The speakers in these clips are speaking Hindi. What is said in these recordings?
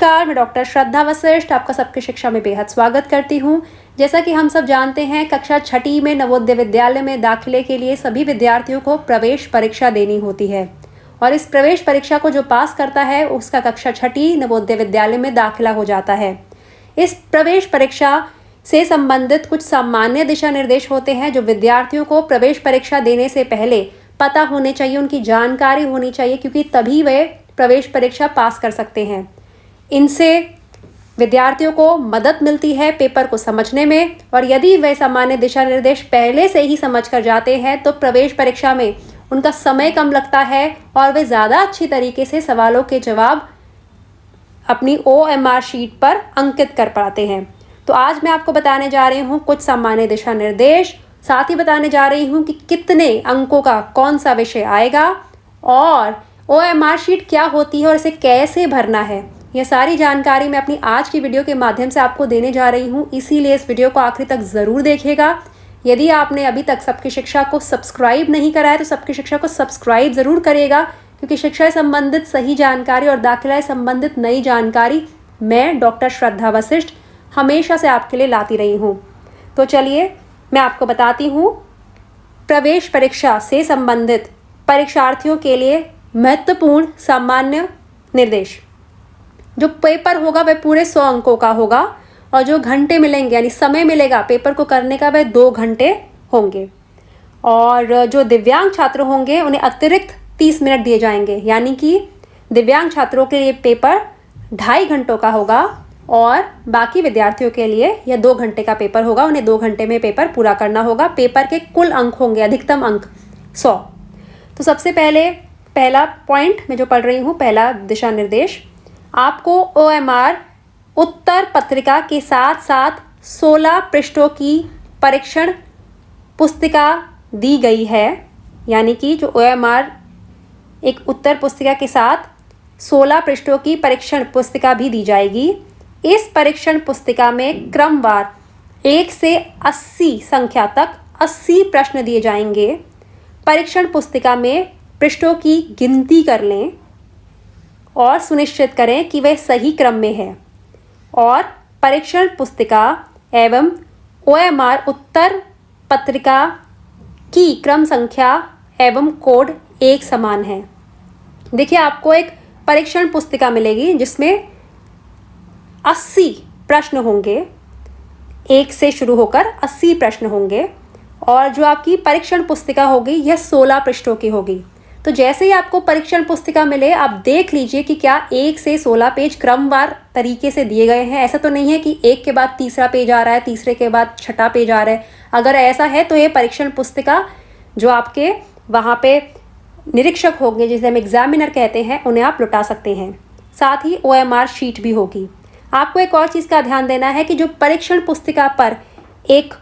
नमस्कार, मैं डॉक्टर श्रद्धा वशिष्ठ आपका सबकी शिक्षा में बेहद स्वागत करती हूँ। जैसा कि हम सब जानते हैं, कक्षा छठी में नवोदय विद्यालय में दाखिले के लिए सभी विद्यार्थियों को प्रवेश परीक्षा देनी होती है और इस प्रवेश परीक्षा को जो पास करता है उसका कक्षा छठी नवोदय विद्यालय में दाखिला हो जाता है। इस प्रवेश परीक्षा से संबंधित कुछ सामान्य दिशा निर्देश होते हैं जो विद्यार्थियों को प्रवेश परीक्षा देने से पहले पता होने चाहिए, उनकी जानकारी होनी चाहिए, क्योंकि तभी वे प्रवेश परीक्षा पास कर सकते हैं। इनसे विद्यार्थियों को मदद मिलती है पेपर को समझने में, और यदि वे सामान्य दिशा निर्देश पहले से ही समझ कर जाते हैं तो प्रवेश परीक्षा में उनका समय कम लगता है और वे ज़्यादा अच्छी तरीके से सवालों के जवाब अपनी OMR शीट पर अंकित कर पाते हैं। तो आज मैं आपको बताने जा रही हूँ कुछ सामान्य दिशा निर्देश, साथ ही बताने जा रही हूँ कि कितने अंकों का कौन सा विषय आएगा और OMR शीट क्या होती है और इसे कैसे भरना है। यह सारी जानकारी मैं अपनी आज की वीडियो के माध्यम से आपको देने जा रही हूँ, इसीलिए इस वीडियो को आखिर तक ज़रूर देखिएगा। यदि आपने अभी तक सबकी शिक्षा को सब्सक्राइब नहीं करा है तो सबकी शिक्षा को सब्सक्राइब ज़रूर करिएगा, क्योंकि शिक्षा से संबंधित सही जानकारी और दाखिला से संबंधित नई जानकारी मैं डॉक्टर श्रद्धा वशिष्ठ हमेशा से आपके लिए लाती रही हूँ। तो चलिए मैं आपको बताती हूँ प्रवेश परीक्षा से संबंधित परीक्षार्थियों के लिए महत्वपूर्ण सामान्य निर्देश। जो पेपर होगा वह पूरे 100 अंकों का होगा और जो घंटे मिलेंगे यानी समय मिलेगा पेपर को करने का वह 2 घंटे होंगे, और जो दिव्यांग छात्र होंगे उन्हें अतिरिक्त 30 मिनट दिए जाएंगे, यानी कि दिव्यांग छात्रों के लिए पेपर 2.5 घंटों का होगा और बाकी विद्यार्थियों के लिए यह 2 घंटे का पेपर होगा। उन्हें 2 घंटे में पेपर पूरा करना होगा। पेपर के कुल अंक होंगे अधिकतम अंक 100। तो सबसे पहला पॉइंट मैं जो पढ़ रही हूँ, पहला दिशा निर्देश, आपको OMR उत्तर पत्रिका के साथ साथ 16 पृष्ठों की परीक्षण पुस्तिका दी गई है, यानी कि जो OMR एक उत्तर पुस्तिका के साथ 16 पृष्ठों की परीक्षण पुस्तिका भी दी जाएगी। इस परीक्षण पुस्तिका में क्रमवार 1 से 80 संख्या तक 80 प्रश्न दिए जाएंगे। परीक्षण पुस्तिका में पृष्ठों की गिनती कर लें और सुनिश्चित करें कि वह सही क्रम में है, और परीक्षण पुस्तिका एवं OMR उत्तर पत्रिका की क्रम संख्या एवं कोड एक समान है। देखिए, आपको एक परीक्षण पुस्तिका मिलेगी जिसमें 80 प्रश्न होंगे, 1 से शुरू होकर 80 प्रश्न होंगे, और जो आपकी परीक्षण पुस्तिका होगी यह 16 पृष्ठों की होगी। तो जैसे ही आपको परीक्षण पुस्तिका मिले आप देख लीजिए कि क्या 1 से 16 पेज क्रमवार तरीके से दिए गए हैं। ऐसा तो नहीं है कि एक के बाद तीसरा पेज आ रहा है, तीसरे के बाद छठा पेज आ रहा है। अगर ऐसा है तो ये परीक्षण पुस्तिका जो आपके वहाँ पे निरीक्षक होंगे, जिसे हम एग्जामिनर कहते हैं, उन्हें आप लौटा सकते हैं। साथ ही OMR शीट भी होगी। आपको एक और चीज़ का ध्यान देना है कि जो परीक्षण पुस्तिका पर एक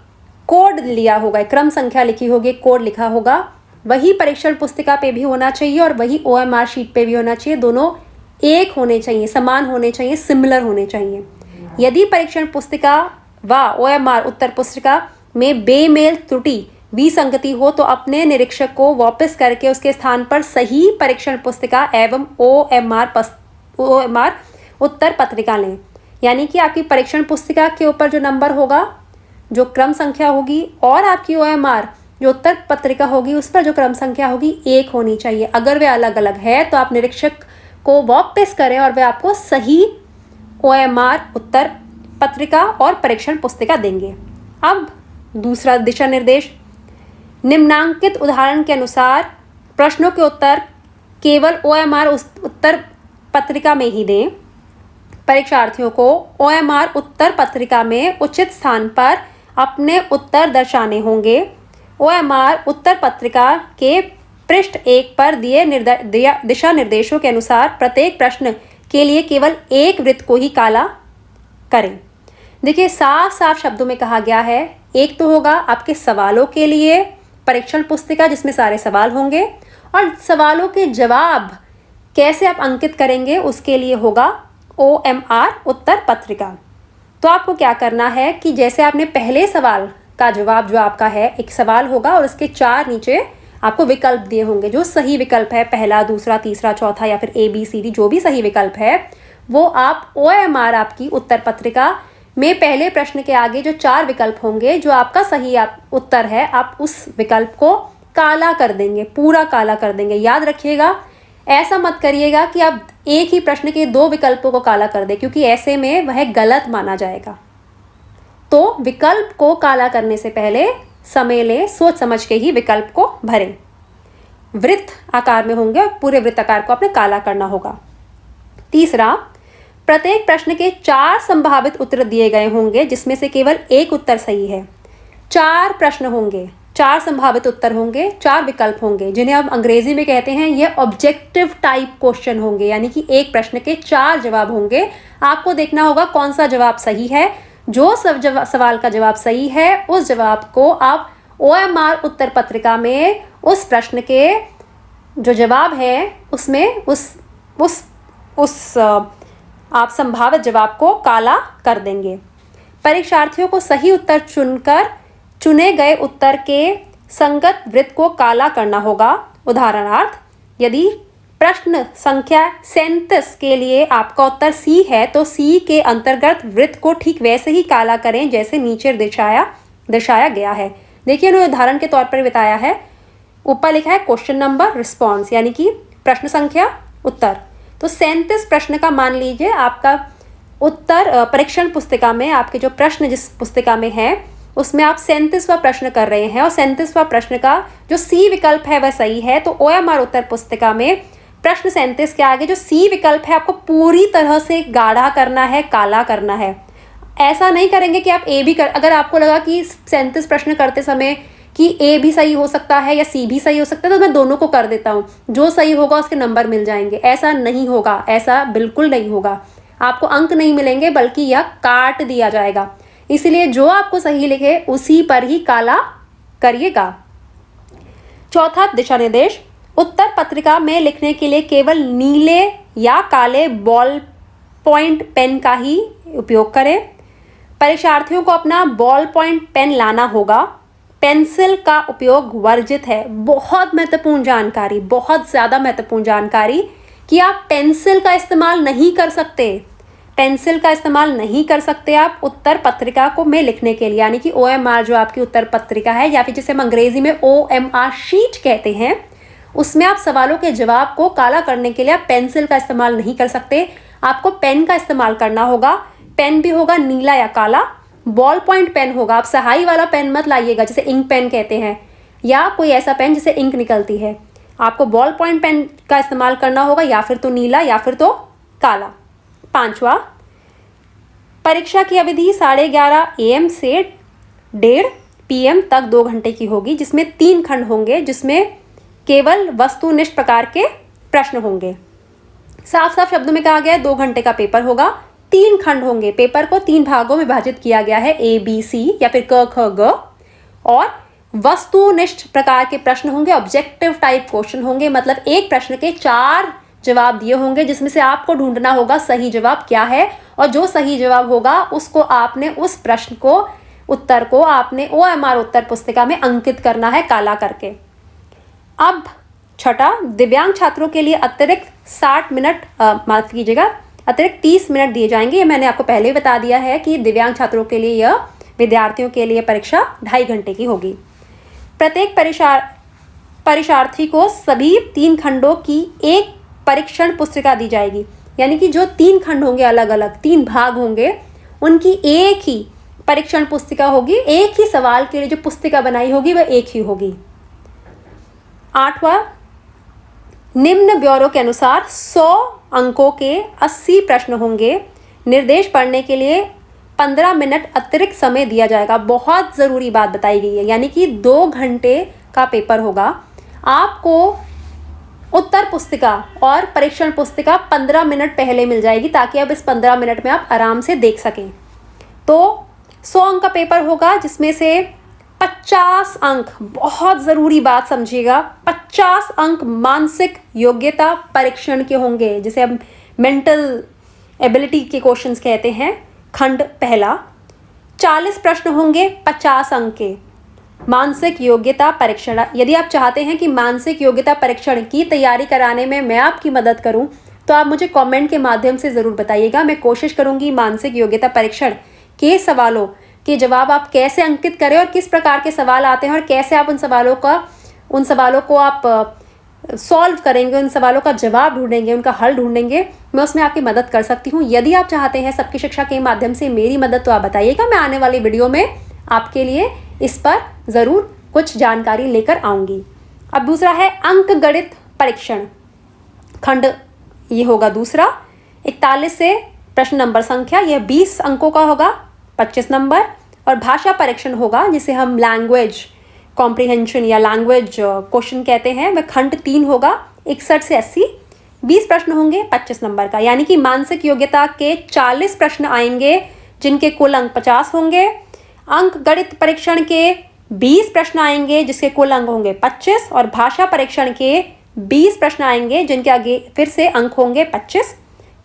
कोड लिया होगा, क्रम संख्या लिखी होगी, कोड लिखा होगा, वही परीक्षण पुस्तिका पे भी होना चाहिए और वही OMR शीट पे भी होना चाहिए। दोनों एक होने चाहिए, समान होने चाहिए, सिमिलर होने चाहिए। यदि परीक्षण पुस्तिका व OMR उत्तर पुस्तिका में बेमेल, त्रुटि, विसंगति हो तो अपने निरीक्षक को वापस करके उसके स्थान पर सही परीक्षण पुस्तिका एवं OMR उत्तर पत्रिका लें। यानी कि आपकी परीक्षण पुस्तिका के ऊपर जो नंबर होगा, जो क्रम संख्या होगी, और आपकी OMR जो उत्तर पत्रिका होगी उस पर जो क्रम संख्या होगी एक होनी चाहिए। अगर वे अलग अलग है तो आप निरीक्षक को वापस करें और वे आपको सही OMR उत्तर पत्रिका और परीक्षण पुस्तिका देंगे। अब दूसरा दिशा निर्देश, निम्नांकित उदाहरण के अनुसार प्रश्नों के उत्तर केवल OMR उत्तर पत्रिका में ही दें। परीक्षार्थियों को OMR उत्तर पत्रिका में उचित स्थान पर अपने उत्तर दर्शाने होंगे। OMR उत्तर पत्रिका के पृष्ठ 1 पर दिए दिशा निर्देशों के अनुसार प्रत्येक प्रश्न के लिए केवल एक वृत्त को ही काला करें। देखिए, साफ साफ शब्दों में कहा गया है, एक तो होगा आपके सवालों के लिए परीक्षण पुस्तिका जिसमें सारे सवाल होंगे, और सवालों के जवाब कैसे आप अंकित करेंगे उसके लिए होगा OMR उत्तर पत्रिका। तो आपको क्या करना है कि जैसे आपने पहले सवाल का जवाब जो आपका है, एक सवाल होगा और उसके 4 नीचे आपको विकल्प दिए होंगे। जो सही विकल्प है, पहला, दूसरा, तीसरा, चौथा या फिर ABCD जो भी सही विकल्प है, वो आप OMR आपकी उत्तर पत्रिका में पहले प्रश्न के आगे जो 4 विकल्प होंगे, जो आपका सही उत्तर है, आप उस विकल्प को काला कर देंगे, पूरा काला कर देंगे। याद रखिएगा, ऐसा मत करिएगा कि आप एक ही प्रश्न के 2 विकल्पों को काला कर दें, क्योंकि ऐसे में वह गलत माना जाएगा। तो विकल्प को काला करने से पहले समय लें, सोच समझ के ही विकल्प को भरें। वृत्त आकार में होंगे और पूरे वृत्त आकार को आपने काला करना होगा। तीसरा, प्रत्येक प्रश्न के 4 संभावित उत्तर दिए गए होंगे, जिसमें से केवल एक उत्तर सही है। 4 प्रश्न होंगे, 4 संभावित उत्तर होंगे, 4 विकल्प होंगे, जिन्हें हम अंग्रेजी में कहते हैं ये ऑब्जेक्टिव टाइप क्वेश्चन होंगे, यानी कि एक प्रश्न के 4 जवाब होंगे। आपको देखना होगा कौन सा जवाब सही है। जो सवाल का जवाब सही है, उस जवाब को आप OMR उत्तर पत्रिका में उस प्रश्न के जो जवाब है उसमें उस आप संभावित जवाब को काला कर देंगे। परीक्षार्थियों को सही उत्तर चुनकर चुने गए उत्तर के संगत वृत्त को काला करना होगा। उदाहरणार्थ, यदि प्रश्न संख्या 37 के लिए आपका उत्तर C है, तो C के अंतर्गत वृत्त को ठीक वैसे ही काला करें जैसे नीचे दर्शाया गया है। देखिए, उन्होंने उदाहरण के तौर पर बताया है। ऊपर लिखा है क्वेश्चन नंबर रिस्पॉन्स, यानी कि प्रश्न संख्या उत्तर। तो 37 प्रश्न का मान लीजिए आपका उत्तर परीक्षण पुस्तिका में, आपके जो प्रश्न जिस पुस्तिका में है उसमें आप 37वां प्रश्न कर रहे हैं और 37वां प्रश्न का जो C विकल्प है वह सही है। तो OMR उत्तर पुस्तिका में प्रश्न 37 के आगे जो C विकल्प है आपको पूरी तरह से गाढ़ा करना है, काला करना है। ऐसा नहीं करेंगे कि आप A भी अगर आपको लगा कि 37 प्रश्न करते समय कि A भी सही हो सकता है या C भी सही हो सकता है, तो मैं दोनों को कर देता हूँ, जो सही होगा उसके नंबर मिल जाएंगे। ऐसा नहीं होगा, ऐसा बिल्कुल नहीं होगा। आपको अंक नहीं मिलेंगे, बल्कि यह काट दिया जाएगा। इसलिए जो आपको सही लिखे उसी पर ही काला करिएगा। चौथा दिशा निर्देश, उत्तर पत्रिका में लिखने के लिए केवल नीले या काले बॉल पॉइंट पेन का ही उपयोग करें। परीक्षार्थियों को अपना बॉल पॉइंट पेन लाना होगा। पेंसिल का उपयोग वर्जित है। बहुत महत्वपूर्ण जानकारी, बहुत ज़्यादा महत्वपूर्ण जानकारी कि आप पेंसिल का इस्तेमाल नहीं कर सकते। पेंसिल का इस्तेमाल नहीं कर सकते आप उत्तर पत्रिका को में लिखने के लिए, यानी कि OMR जो आपकी उत्तर पत्रिका है, या फिर जिसे हम अंग्रेजी में OMR शीट कहते हैं, उसमें आप सवालों के जवाब को काला करने के लिए आप पेंसिल का इस्तेमाल नहीं कर सकते। आपको पेन का इस्तेमाल करना होगा। पेन भी होगा नीला या काला। बॉल पॉइंट पेन होगा। आप सहाई वाला पेन मत लाइएगा, जिसे इंक पेन कहते हैं, या कोई ऐसा पेन जिसे इंक निकलती है। आपको बॉल पॉइंट पेन का इस्तेमाल करना होगा, या फिर तो नीला या फिर तो काला। 5वां, परीक्षा की अवधि 11:30 AM से 1:30 PM तक 2 घंटे की होगी, जिसमें 3 खंड होंगे, जिसमें केवल वस्तुनिष्ठ प्रकार के प्रश्न होंगे। साफ साफ शब्दों में कहा गया है 2 घंटे का पेपर होगा। 3 खंड होंगे। पेपर को 3 भागों में विभाजित किया गया है, ABC या फिर क ख ग, और वस्तुनिष्ठ प्रकार के प्रश्न होंगे, ऑब्जेक्टिव टाइप क्वेश्चन होंगे। मतलब एक प्रश्न के 4 जवाब दिए होंगे, जिसमें से आपको ढूंढना होगा सही जवाब क्या है, और जो सही जवाब होगा उसको आपने उस प्रश्न को उत्तर को आपने OMR उत्तर पुस्तिका में अंकित करना है काला करके। अब छठा, दिव्यांग छात्रों के लिए अतिरिक्त 60 मिनट माफ कीजिएगा अतिरिक्त 30 मिनट दिए जाएंगे। ये मैंने आपको पहले ही बता दिया है कि दिव्यांग छात्रों के लिए यह विद्यार्थियों के लिए परीक्षा 2.5 घंटे की होगी। प्रत्येक परीक्षार्थी को सभी 3 खंडों की एक परीक्षण पुस्तिका दी जाएगी, यानी कि जो 3 खंड होंगे, अलग अलग 3 भाग होंगे, उनकी एक ही परीक्षण पुस्तिका होगी। एक ही सवाल के लिए जो पुस्तिका बनाई होगी वह एक ही होगी। 8वां, निम्न ब्यौरों के अनुसार 100 अंकों के 80 प्रश्न होंगे। निर्देश पढ़ने के लिए 15 मिनट अतिरिक्त समय दिया जाएगा। बहुत ज़रूरी बात बताई गई है, यानी कि 2 घंटे का पेपर होगा। आपको उत्तर पुस्तिका और परीक्षण पुस्तिका 15 मिनट पहले मिल जाएगी, ताकि अब इस 15 मिनट में आप आराम से देख सकें। तो 100 अंक का पेपर होगा, जिसमें से 50 अंक, बहुत ज़रूरी बात समझिएगा, 50 अंक मानसिक योग्यता परीक्षण के होंगे, जिसे हम मेंटल एबिलिटी के क्वेश्चंस कहते हैं। खंड पहला 40 प्रश्न होंगे 50 अंक के मानसिक योग्यता परीक्षण। यदि आप चाहते हैं कि मानसिक योग्यता परीक्षण की तैयारी कराने में मैं आपकी मदद करूं, तो आप मुझे कमेंट के माध्यम से ज़रूर बताइएगा। मैं कोशिश करूँगी मानसिक योग्यता परीक्षण के सवालों के जवाब आप कैसे अंकित करें और किस प्रकार के सवाल आते हैं और कैसे आप उन सवालों को आप सॉल्व करेंगे, उन सवालों का जवाब ढूंढेंगे, उनका हल ढूंढेंगे। मैं उसमें आपकी मदद कर सकती हूँ। यदि आप चाहते हैं सबकी शिक्षा के माध्यम से मेरी मदद, तो आप बताइएगा। मैं आने वाली वीडियो में आपके लिए इस पर ज़रूर कुछ जानकारी लेकर आऊँगी। अब दूसरा है अंक गणित परीक्षण खंड, ये होगा दूसरा। 41 से प्रश्न नंबर संख्या, यह 20 अंकों का होगा, 25 नंबर। और भाषा परीक्षण होगा जिसे हम लैंग्वेज कॉम्प्रिहेंशन या लैंग्वेज क्वेश्चन कहते हैं, वह खंड 3 होगा। 61 से 80 20 प्रश्न होंगे, 25 नंबर का। यानी कि मानसिक योग्यता के 40 प्रश्न आएंगे जिनके कुल अंक 50 होंगे। अंक गणित परीक्षण के 20 प्रश्न आएंगे जिसके कुल अंक होंगे 25। और भाषा परीक्षण के 20 प्रश्न आएंगे जिनके आगे फिर से अंक होंगे 25।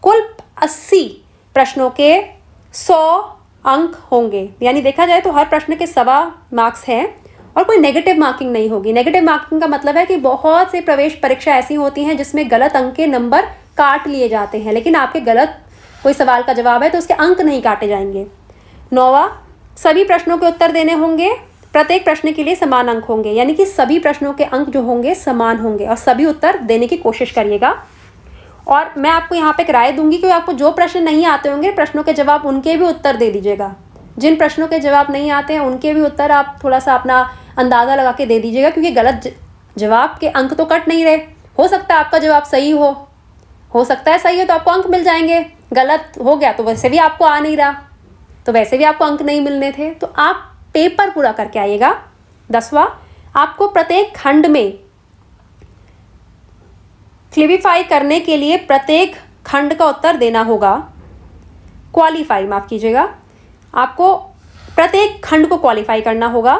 कुल 80 प्रश्नों के 100 अंक होंगे। यानी देखा जाए तो हर प्रश्न के 1.25 मार्क्स हैं और कोई नेगेटिव मार्किंग नहीं होगी। नेगेटिव मार्किंग का मतलब है कि बहुत से प्रवेश परीक्षा ऐसी होती हैं जिसमें गलत अंक के नंबर काट लिए जाते हैं, लेकिन आपके गलत कोई सवाल का जवाब है तो उसके अंक नहीं काटे जाएंगे। 9वां, सभी प्रश्नों के उत्तर देने होंगे। प्रत्येक प्रश्न के लिए समान अंक होंगे, यानी कि सभी प्रश्नों के अंक जो होंगे समान होंगे और सभी उत्तर देने की कोशिश करिएगा। और मैं आपको यहाँ पे एक राय दूंगी कि आपको जो प्रश्न नहीं आते होंगे, प्रश्नों के जवाब उनके भी उत्तर दे दीजिएगा। जिन प्रश्नों के जवाब नहीं आते हैं उनके भी उत्तर आप थोड़ा सा अपना अंदाज़ा लगा के दे दीजिएगा, क्योंकि गलत जवाब के अंक तो कट नहीं रहे। हो सकता है आपका जवाब सही हो सकता है सही हो तो आपको अंक मिल जाएंगे, गलत हो गया तो वैसे भी आपको आ नहीं रहा तो वैसे भी आपको अंक नहीं मिलने थे। तो आप पेपर पूरा करके आइएगा। 10वां, आपको प्रत्येक खंड में क्लिबिफाई करने के लिए प्रत्येक खंड का उत्तर देना होगा। क्वालिफाई, माफ़ कीजिएगा, आपको प्रत्येक खंड को क्वालिफाई करना होगा।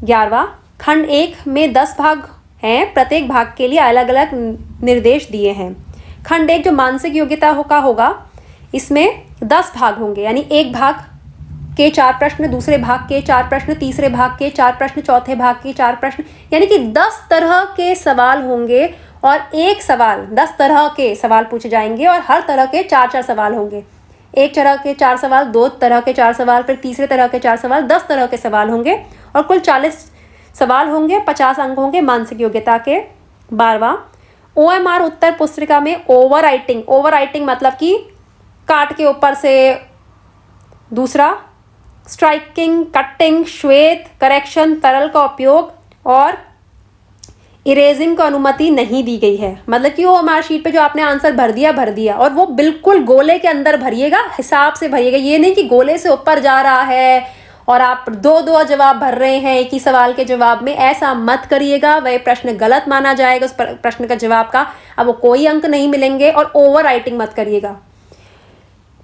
11वां, खंड 1 में 10 भाग हैं, प्रत्येक भाग के लिए अलग अलग निर्देश दिए हैं। खंड 1 जो मानसिक योग्यता का होगा, इसमें 10 भाग होंगे, यानी एक भाग के 4 प्रश्न, दूसरे भाग के 4 प्रश्न, तीसरे भाग के 4 प्रश्न, चौथे भाग के 4 प्रश्न, यानी कि 10 तरह के सवाल होंगे और एक सवाल 10 तरह के सवाल पूछे जाएंगे और हर तरह के 4-4 सवाल होंगे। एक तरह के 4 सवाल, 2 तरह के 4 सवाल, फिर तीसरे तरह के 4 सवाल, 10 तरह के सवाल होंगे और कुल 40 सवाल होंगे, 50 अंक होंगे मानसिक योग्यता के। 12वां, OMR उत्तर पुस्तिका में ओवर राइटिंग मतलब कि काट के ऊपर से। दूसरा, स्ट्राइकिंग, कटिंग, श्वेत, करेक्शन, तरल का उपयोग और इरेजिंग को अनुमति नहीं दी गई है। मतलब कि वो हमारे शीट पे जो आपने आंसर भर दिया और वो बिल्कुल गोले के अंदर भरिएगा, हिसाब से भरिएगा। ये नहीं कि गोले से ऊपर जा रहा है और आप 2-2 जवाब भर रहे हैं एक ही सवाल के जवाब में, ऐसा मत करिएगा। वह प्रश्न गलत माना जाएगा, उस प्रश्न का जवाब का अब वो कोई अंक नहीं मिलेंगे। और ओवर राइटिंग मत करिएगा,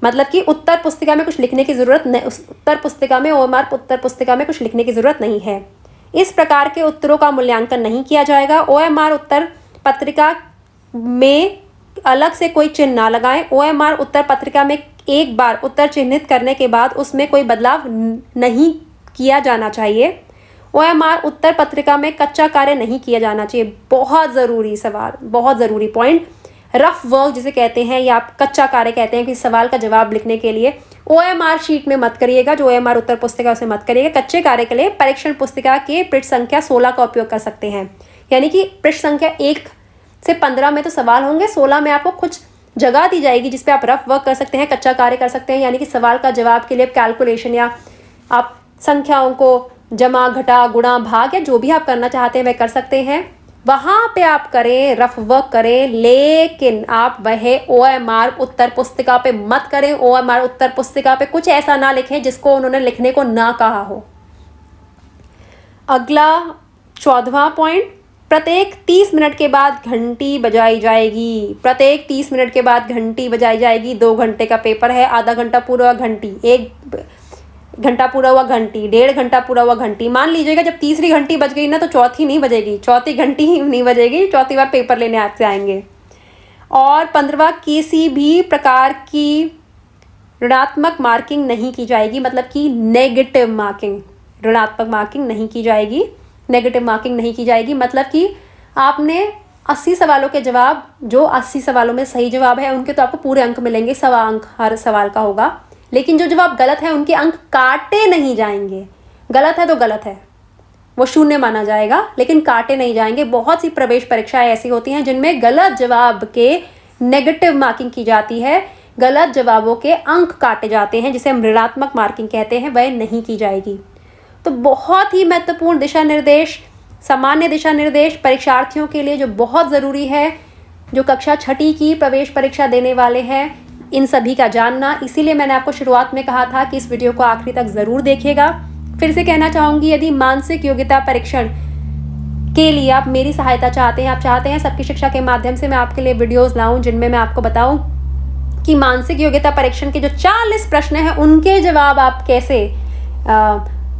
मतलब कि उत्तर पुस्तिका में कुछ लिखने की ज़रूरत नहीं, उत्तर पुस्तिका में OMR उत्तर पुस्तिका में कुछ लिखने की ज़रूरत नहीं है। इस प्रकार के उत्तरों का मूल्यांकन नहीं किया जाएगा। OMR उत्तर पत्रिका में अलग से कोई चिन्ह ना लगाएं। OMR उत्तर पत्रिका में एक बार उत्तर चिन्हित करने के बाद उसमें कोई बदलाव नहीं किया जाना चाहिए। OMR उत्तर पत्रिका में कच्चा कार्य नहीं किया जाना चाहिए। बहुत ज़रूरी सवाल, बहुत ज़रूरी पॉइंट। रफ वर्क जिसे कहते हैं या आप कच्चा कार्य कहते हैं कि सवाल का जवाब लिखने के लिए OMR शीट में मत करिएगा, जो OMR उत्तर पुस्तिका उसे मत करिएगा। कच्चे कार्य के लिए परीक्षण पुस्तिका के पृष्ठ संख्या 16 का उपयोग कर सकते हैं। यानी कि पृष्ठ संख्या 1 से 15 में तो सवाल होंगे, 16 में आपको कुछ जगह दी जाएगी जिसपे आप रफ वर्क कर सकते हैं, कच्चा कार्य कर सकते हैं। यानी कि सवाल का जवाब के लिए कैलकुलेशन या आप संख्याओं को जमा, घटा, गुणा, भाग या जो भी आप करना चाहते हैं वह कर सकते हैं। वहाँ पे आप करें, रफ वर्क करें, लेकिन आप वह OMR उत्तर पुस्तिका पे मत करें। OMR उत्तर पुस्तिका पे कुछ ऐसा ना लिखें जिसको उन्होंने लिखने को ना कहा हो। अगला 14वां पॉइंट, प्रत्येक 30 मिनट के बाद घंटी बजाई जाएगी। प्रत्येक 30 मिनट के बाद घंटी बजाई जाएगी। 2 घंटे का पेपर है, आधा घंटा पूरा हुआ घंटी, 1 घंटा पूरा हुआ घंटी, 1.5 घंटा पूरा हुआ घंटी। मान लीजिएगा जब तीसरी घंटी बज गई ना तो चौथी नहीं बजेगी, चौथी घंटी ही नहीं बजेगी, चौथी बार पेपर लेने आपसे आएंगे। और 15वां, किसी भी प्रकार की ऋणात्मक मार्किंग नहीं की जाएगी, मतलब कि नेगेटिव मार्किंग, ऋणात्मक मार्किंग नहीं की जाएगी, नेगेटिव मार्किंग नहीं की जाएगी। मतलब कि आपने 80 सवालों के जवाब, जो 80 सवालों में सही जवाब है उनके तो आपको पूरे अंक मिलेंगे, 100 अंक हर सवाल का होगा। लेकिन जो जवाब गलत है उनके अंक काटे नहीं जाएंगे। गलत है तो गलत है, वो शून्य माना जाएगा, लेकिन काटे नहीं जाएंगे। बहुत सी प्रवेश परीक्षाएं ऐसी होती हैं जिनमें गलत जवाब के नेगेटिव मार्किंग की जाती है, गलत जवाबों के अंक काटे जाते हैं, जिसे हम ऋणात्मक मार्किंग कहते हैं, वह नहीं की जाएगी। तो बहुत ही महत्वपूर्ण दिशा निर्देश, सामान्य दिशा निर्देश परीक्षार्थियों के लिए जो बहुत ज़रूरी है, जो कक्षा छठी की प्रवेश परीक्षा देने वाले हैं, इन सभी का जानना। इसीलिए मैंने आपको शुरुआत में कहा था कि इस वीडियो को आखिरी तक ज़रूर देखिएगा। फिर से कहना चाहूँगी, यदि मानसिक योग्यता परीक्षण के लिए आप मेरी सहायता चाहते हैं, आप चाहते हैं सबकी शिक्षा के माध्यम से मैं आपके लिए वीडियोस लाऊं जिनमें मैं आपको बताऊं कि मानसिक योग्यता परीक्षण के जो 40 प्रश्न हैं उनके जवाब आप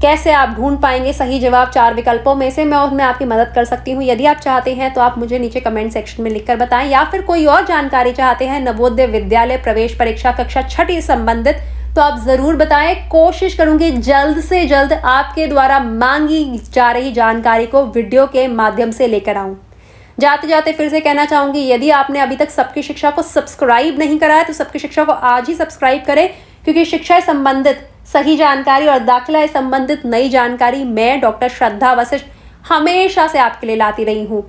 कैसे आप ढूंढ पाएंगे सही जवाब 4 विकल्पों में से, मैं उसमें आपकी मदद कर सकती हूँ। यदि आप चाहते हैं तो आप मुझे नीचे कमेंट सेक्शन में लिखकर बताएं, या फिर कोई और जानकारी चाहते हैं नवोदय विद्यालय प्रवेश परीक्षा कक्षा छठी संबंधित, तो आप ज़रूर बताएं। कोशिश करूंगी जल्द से जल्द आपके द्वारा मांगी जा रही जानकारी को वीडियो के माध्यम से लेकर आऊं। जाते जाते फिर से कहना चाहूंगी, यदि आपने अभी तक सबकी शिक्षा को सब्सक्राइब नहीं करा है तो सबकी शिक्षा को आज ही सब्सक्राइब करें, क्योंकि शिक्षा से संबंधित सही जानकारी और दाखिला से संबंधित नई जानकारी मैं डॉक्टर श्रद्धा वशिष्ठ हमेशा से आपके लिए लाती रही हूँ।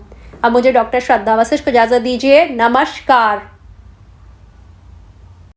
अब मुझे डॉक्टर श्रद्धा वशिष्ठ को इजाज़त दीजिए। नमस्कार।